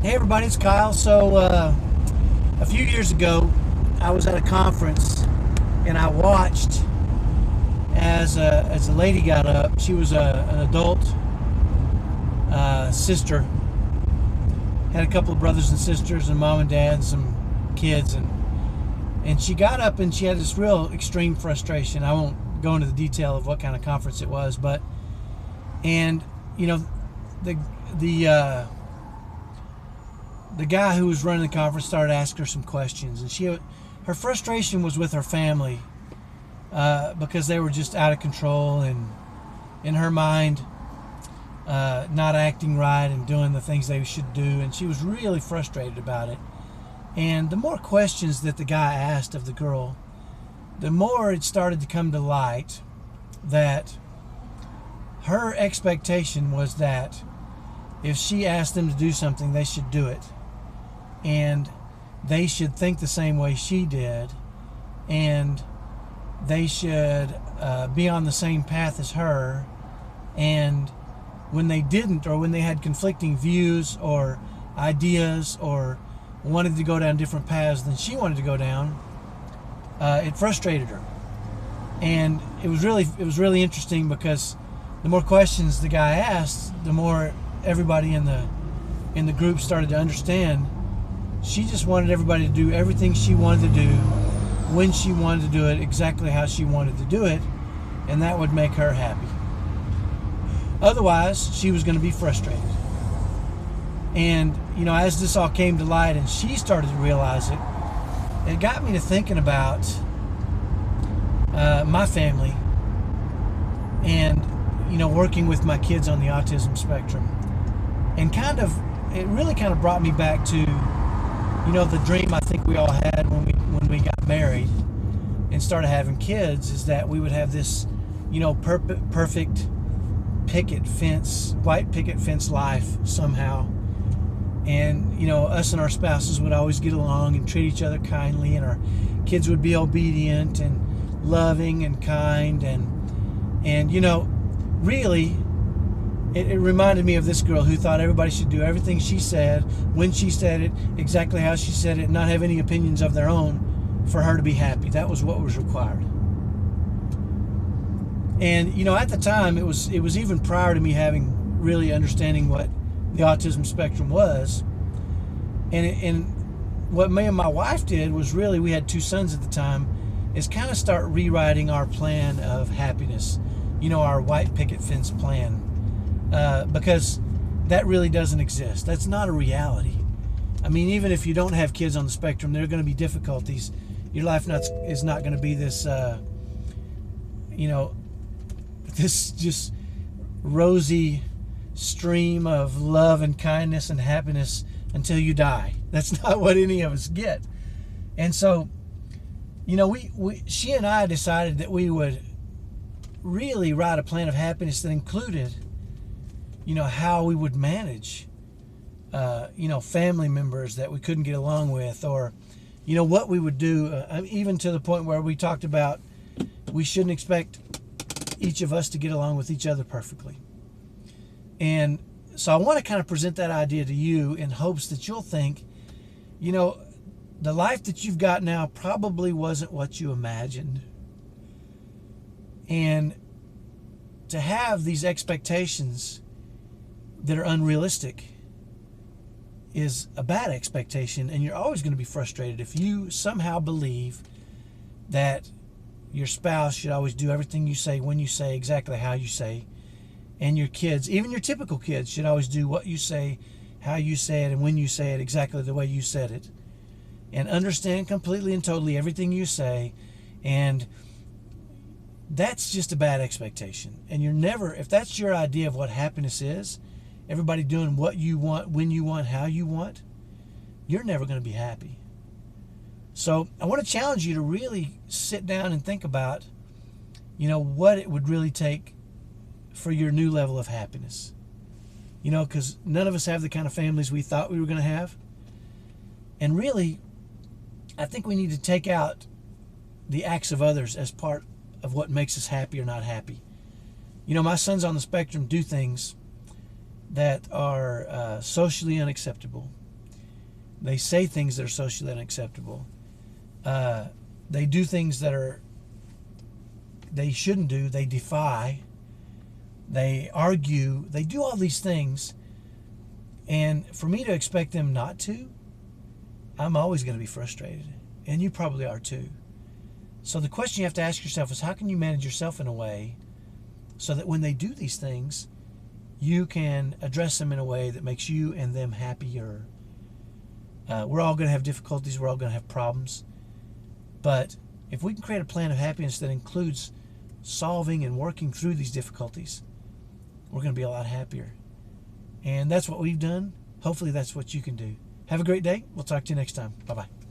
Hey everybody, it's Kyle. So a few years ago, I was at a conference and I watched as a lady got up. She was an adult sister, had a couple of brothers and sisters, and mom and dad, and some kids, and she got up and she had this real extreme frustration. I won't go into the detail of what kind of conference it was, but and you know the the the guy who was running the conference started asking her some questions, and her frustration was with her family because they were just out of control and in her mind not acting right and doing the things they should do, and she was really frustrated about it. And the more questions that the guy asked of the girl, the more it started to come to light that her expectation was that if she asked them to do something, they should do it, and they should think the same way she did, and they should be on the same path as her. And when they didn't, or when they had conflicting views or ideas or wanted to go down different paths than she wanted to go down, it frustrated her. And it was really interesting, because the more questions the guy asked, the more everybody in the group started to understand. She just wanted everybody to do everything she wanted to do, when she wanted to do it, exactly how she wanted to do it, and that would make her happy. Otherwise, she was going to be frustrated. And, as this all came to light and she started to realize it, it got me to thinking about my family and, working with my kids on the autism spectrum. And it really kind of brought me back to, the dream I think we all had when we got married and started having kids, is that we would have this, perfect white picket fence life somehow. And, us and our spouses would always get along and treat each other kindly, and our kids would be obedient and loving and kind. And really, it reminded me of this girl who thought everybody should do everything she said, when she said it, exactly how she said it, and not have any opinions of their own for her to be happy. That was what was required. And, at the time, it was even prior to me having really understanding what the autism spectrum was. And what me and my wife did was, really, we had two sons at the time, is kind of start rewriting our plan of happiness, our white picket fence plan. Because that really doesn't exist. That's not a reality. I mean, even if you don't have kids on the spectrum, there are going to be difficulties. Your life is not going to be this, this just rosy stream of love and kindness and happiness until you die. That's not what any of us get. And so, she and I decided that we would really write a plan of happiness that included, how we would manage, family members that we couldn't get along with, or, what we would do, even to the point where we talked about we shouldn't expect each of us to get along with each other perfectly. And so I want to kind of present that idea to you in hopes that you'll think, the life that you've got now probably wasn't what you imagined. And to have these expectations that are unrealistic is a bad expectation, and you're always going to be frustrated if you somehow believe that your spouse should always do everything you say, when you say, exactly how you say, and your kids, even your typical kids, should always do what you say, how you say it, and when you say it, exactly the way you said it, and understand completely and totally everything you say. And that's just a bad expectation. And you're never, if that's your idea of what happiness is, everybody doing what you want, when you want, how you want, you're never going to be happy. So I want to challenge you to really sit down and think about, what it would really take for your new level of happiness. Because none of us have the kind of families we thought we were going to have. And really, I think we need to take out the acts of others as part of what makes us happy or not happy. My sons on the spectrum do things that are socially unacceptable. They say things that are socially unacceptable. They do things that they shouldn't do. They defy. They argue. They do all these things. And for me to expect them not to, I'm always going to be frustrated. And you probably are too. So the question you have to ask yourself is, how can you manage yourself in a way so that when they do these things, you can address them in a way that makes you and them happier? We're all going to have difficulties. We're all going to have problems. But if we can create a plan of happiness that includes solving and working through these difficulties, we're going to be a lot happier. And that's what we've done. Hopefully that's what you can do. Have a great day. We'll talk to you next time. Bye-bye.